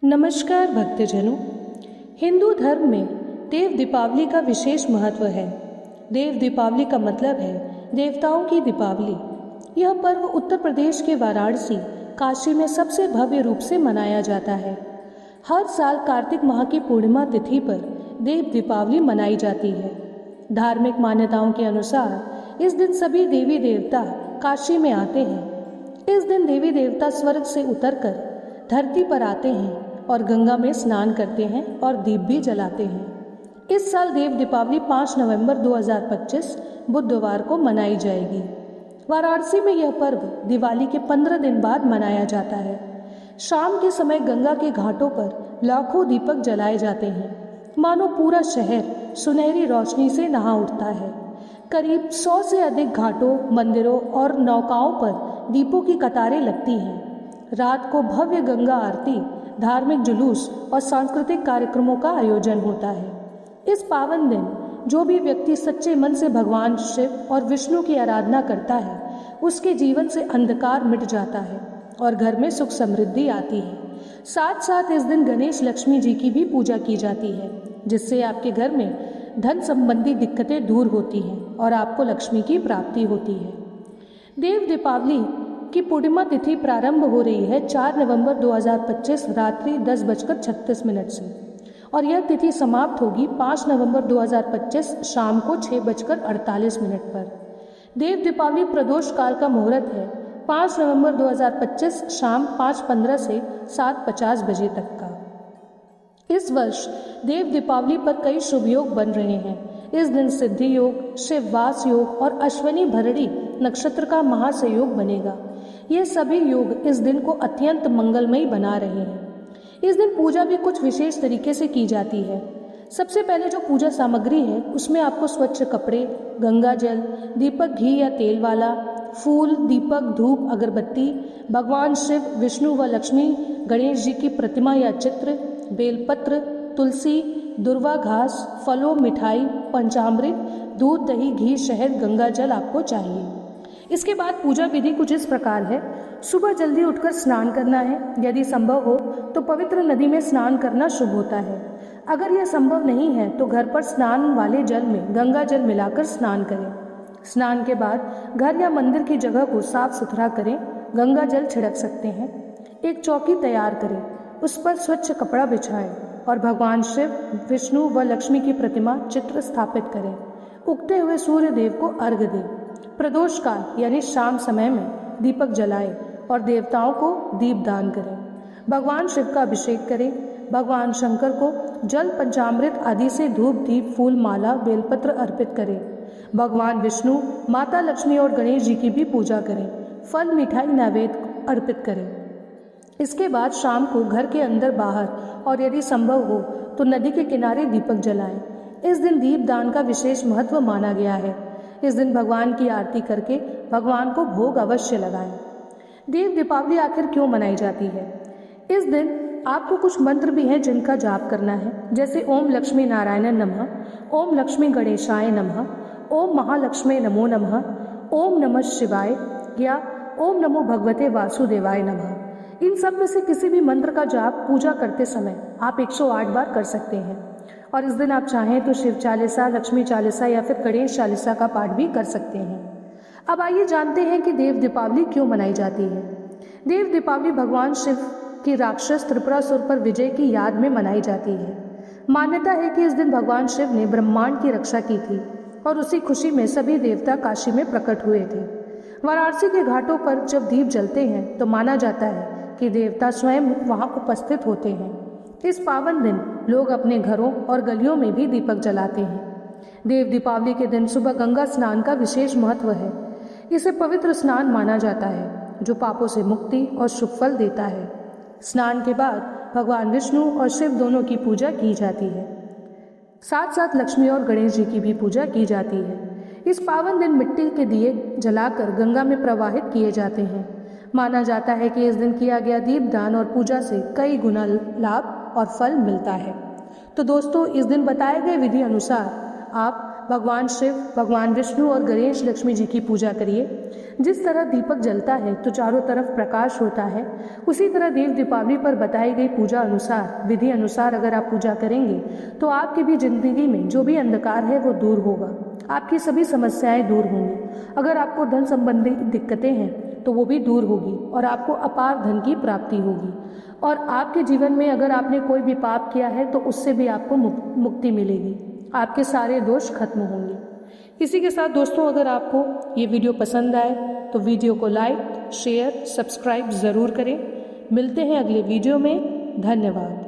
नमस्कार भक्तजनों। हिंदू धर्म में देव दीपावली का विशेष महत्व है। देव दीपावली का मतलब है देवताओं की दीपावली। यह पर्व उत्तर प्रदेश के वाराणसी काशी में सबसे भव्य रूप से मनाया जाता है। हर साल कार्तिक माह की पूर्णिमा तिथि पर देव दीपावली मनाई जाती है। धार्मिक मान्यताओं के अनुसार इस दिन सभी देवी देवता काशी में आते हैं। इस दिन देवी देवता स्वर्ग से उतरकर धरती पर आते हैं और गंगा में स्नान करते हैं और दीप भी जलाते हैं। इस साल देव दीपावली 5 नवंबर 2025 बुधवार को मनाई जाएगी। वाराणसी में यह पर्व दिवाली के 15 दिन बाद मनाया जाता है। शाम के समय गंगा के घाटों पर लाखों दीपक जलाए जाते हैं, मानो पूरा शहर सुनहरी रोशनी से नहा उठता है। करीब 100 से अधिक घाटों, मंदिरों और नौकाओं पर दीपों की कतारें लगती हैं। रात को भव्य गंगा आरती, धार्मिक जुलूस और सांस्कृतिक कार्यक्रमों का आयोजन होता है। इस पावन दिन जो भी व्यक्ति सच्चे मन से भगवान शिव और विष्णु की आराधना करता है, उसके जीवन से अंधकार मिट जाता है और घर में सुख समृद्धि आती है। साथ साथ इस दिन गणेश लक्ष्मी जी की भी पूजा की जाती है, जिससे आपके घर में धन संबंधी दिक्कतें दूर होती हैं और आपको लक्ष्मी की प्राप्ति होती है। देव दीपावली की पूर्णिमा तिथि प्रारंभ हो रही है 4 नवंबर 2025 रात्रि 10:36 से और यह तिथि समाप्त होगी 5 नवंबर 2025 शाम को 6:48 पर। देव दीपावली प्रदोष काल का मुहूर्त है 5 नवंबर 2025 शाम 5:15 से 7:50 बजे तक का। इस वर्ष देव दीपावली पर कई शुभ योग बन रहे हैं। इस दिन सिद्धि योग, शिववास योग और अश्विनी भरणी नक्षत्र का महासयोग बनेगा। ये सभी योग इस दिन को अत्यंत मंगलमयी बना रहे हैं। इस दिन पूजा भी कुछ विशेष तरीके से की जाती है। सबसे पहले जो पूजा सामग्री है उसमें आपको स्वच्छ कपड़े, गंगा जल, दीपक घी या तेल वाला, फूल, दीपक, धूप, अगरबत्ती, भगवान शिव, विष्णु व लक्ष्मी, गणेश जी की प्रतिमा या चित्र, बेलपत्र, तुलसी, दुर्वा घास, फलों, मिठाई, पंचामृत, दूध, दही, घी, शहद, गंगा जल आपको चाहिए। इसके बाद पूजा विधि कुछ इस प्रकार है। सुबह जल्दी उठकर स्नान करना है। यदि संभव हो तो पवित्र नदी में स्नान करना शुभ होता है। अगर यह संभव नहीं है तो घर पर स्नान वाले जल में गंगा जल मिलाकर स्नान करें। स्नान के बाद घर या मंदिर की जगह को साफ सुथरा करें। गंगा जल छिड़क सकते हैं। एक चौकी तैयार करें, उस पर स्वच्छ कपड़ा बिछाएं और भगवान शिव, विष्णु व लक्ष्मी की प्रतिमा चित्र स्थापित करें। उगते हुए सूर्य देव को अर्घ्य दें। प्रदोष काल यानी शाम समय में दीपक जलाएं और देवताओं को दीप दान करें। भगवान शिव का अभिषेक करें। भगवान शंकर को जल, पंचामृत आदि से धूप, दीप, फूल, माला, बेलपत्र अर्पित करें। भगवान विष्णु, माता लक्ष्मी और गणेश जी की भी पूजा करें। फल, मिठाई, नैवेद्य अर्पित करें। इसके बाद शाम को घर के अंदर बाहर और यदि संभव हो तो नदी के किनारे दीपक जलाएं। इस दिन दीप दान का विशेष महत्व माना गया है। इस दिन भगवान की आरती करके भगवान को भोग अवश्य लगाएं। देव दीपावली आखिर क्यों मनाई जाती है? इस दिन आपको कुछ मंत्र भी हैं जिनका जाप करना है, जैसे ओम लक्ष्मी नारायण नमः, ओम लक्ष्मी गणेशाय नमः, ओम महालक्ष्मी नमो नमः, ओम नमः शिवाय या ओम नमो भगवते वासुदेवाय नमः। इन सब में से किसी भी मंत्र का जाप पूजा करते समय आप 108 बार कर सकते हैं और इस दिन आप चाहें तो शिव चालीसा, लक्ष्मी चालीसा या फिर गणेश चालीसा का पाठ भी कर सकते हैं। अब आइए जानते हैं कि देव दीपावली क्यों मनाई जाती है। देव दीपावली भगवान शिव की राक्षस त्रिपुरासुर पर विजय की याद में मनाई जाती है। मान्यता है कि इस दिन भगवान शिव ने ब्रह्मांड की रक्षा की थी और उसी खुशी में सभी देवता काशी में प्रकट हुए थे। वाराणसी के घाटों पर जब दीप जलते हैं तो माना जाता है कि देवता स्वयं वहां उपस्थित होते हैं। इस पावन दिन लोग अपने घरों और गलियों में भी दीपक जलाते हैं। देव दीपावली के दिन सुबह गंगा स्नान का विशेष महत्व है। इसे पवित्र स्नान माना जाता है जो पापों से मुक्ति और शुभ फल देता है। स्नान के बाद भगवान विष्णु और शिव दोनों की पूजा की जाती है। साथ साथ लक्ष्मी और गणेश जी की भी पूजा की जाती है। इस पावन दिन मिट्टी के दिए जलाकर गंगा में प्रवाहित किए जाते हैं। माना जाता है कि इस दिन किया गया दीपदान और पूजा से कई गुना लाभ और फल मिलता है। तो दोस्तों, इस दिन बताए गए विधि अनुसार आप भगवान शिव, भगवान विष्णु और गणेश लक्ष्मी जी की पूजा करिए। जिस तरह दीपक जलता है तो चारों तरफ प्रकाश होता है, उसी तरह देव दीपावली पर बताई गई पूजा अनुसार, विधि अनुसार अगर आप पूजा करेंगे तो आपकी भी जिंदगी में जो भी अंधकार है वो दूर होगा, आपकी सभी समस्याएं दूर होंगी। अगर आपको धन संबंधी दिक्कतें हैं तो वो भी दूर होगी और आपको अपार धन की प्राप्ति होगी। और आपके जीवन में अगर आपने कोई भी पाप किया है तो उससे भी आपको मुक्ति मिलेगी, आपके सारे दोष खत्म होंगे। इसी के साथ दोस्तों, अगर आपको ये वीडियो पसंद आए तो वीडियो को लाइक, शेयर, सब्सक्राइब ज़रूर करें। मिलते हैं अगले वीडियो में। धन्यवाद।